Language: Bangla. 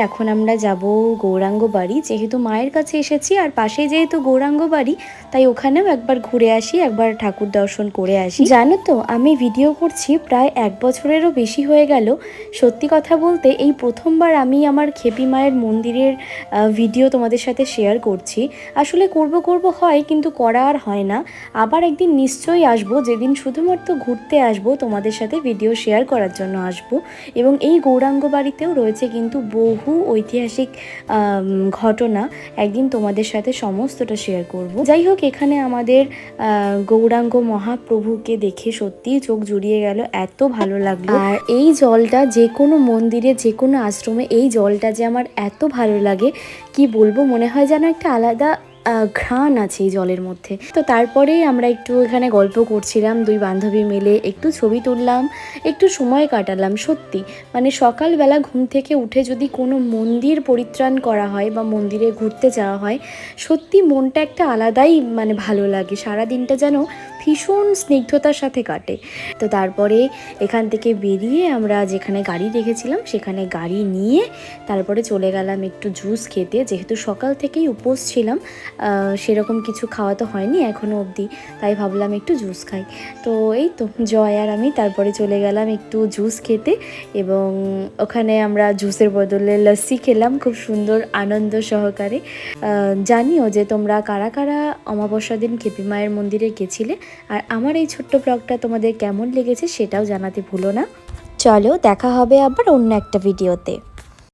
এখন আমরা যাব গৌরাঙ্গ বাড়ি, যেহেতু মায়ের কাছে এসেছি আর পাশে যেহেতু গৌরাঙ্গ বাড়ি, তাই ওখানেও একবার ঘুরে আসি, একবার ঠাকুর দর্শন করে আসি। জানো তো, আমি ভিডিও করছি প্রায় 1 বছরেরও বেশি হয়ে গেল। সত্যি কথা বলতে এই প্রথমবার আমি আমার খেপি মায়ের মন্দিরের ভিডিও তোমাদের সাথে শেয়ার করছি। আসলে করব হয়, কিন্তু করা আর হয় না। আবার একদিন নিশ্চয়ই আসবো, যেদিন শুধুমাত্র ঘুরতে আসবো, তোমাদের সাথে ভিডিও শেয়ার করার জন্য আসবো। এবং এই গৌরাঙ্গ বাড়িতেও রয়েছে কিন্তু বহু ঐতিহাসিক ঘটনা, একদিন তোমাদের সাথে সমস্তটা শেয়ার করব। যাই হোক, এখানে আমাদের গৌরাঙ্গ মহাপ্রভুকে দেখে সত্যিই চোখ জুড়িয়ে গেল, এত ভালো লাগলো। আর এই জলটা যে কোনো মন্দিরে, যে কোনো আশ্রমে এই জলটা যে আমার এত ভালো লাগে কি বলবো, মনে হয় যেন একটা আলাদা ঘ্রাণ আছে এই জলের মধ্যে। তো তারপরেই আমরা একটু এখানে গল্প করছিলাম, 2 বান্ধবী মিলে একটু ছবি তুললাম, একটু সময় কাটালাম। সত্যি মানে সকালবেলা ঘুম থেকে উঠে যদি কোনো মন্দির পরিত্রাণ করা হয় বা মন্দিরে ঘুরতে যাওয়া হয়, সত্যি মনটা একটা আলাদাই মানে ভালো লাগে। সারাদিনটা যেন ভীষণ স্নিগ্ধতার সাথে কাটে। তো তারপরে এখান থেকে বেরিয়ে আমরা যেখানে গাড়ি রেখেছিলাম সেখানে গাড়ি নিয়ে তারপরে চলে গেলাম একটু জুস খেতে। যেহেতু সকাল থেকেই উপোস ছিলাম, সেরকম কিছু খাওয়া তো হয়নি এখনও অবধি, তাই ভাবলাম একটু জুস খাই। তো এই তো জয় আর আমি তারপরে চলে গেলাম একটু জুস খেতে, এবং ওখানে আমরা জুসের বদলে লস্যি খেলাম খুব সুন্দর আনন্দ সহকারে। জানিও যে তোমরা কারা কারা অমাবস্যা দিন খেপি মায়ের মন্দিরে গেছিলে, আর আমার এই ছোট্ট ব্লগটা তোমাদের কেমন লেগেছে সেটাও জানাতে ভুলো না। চলো দেখা হবে আবার অন্য একটা ভিডিওতে।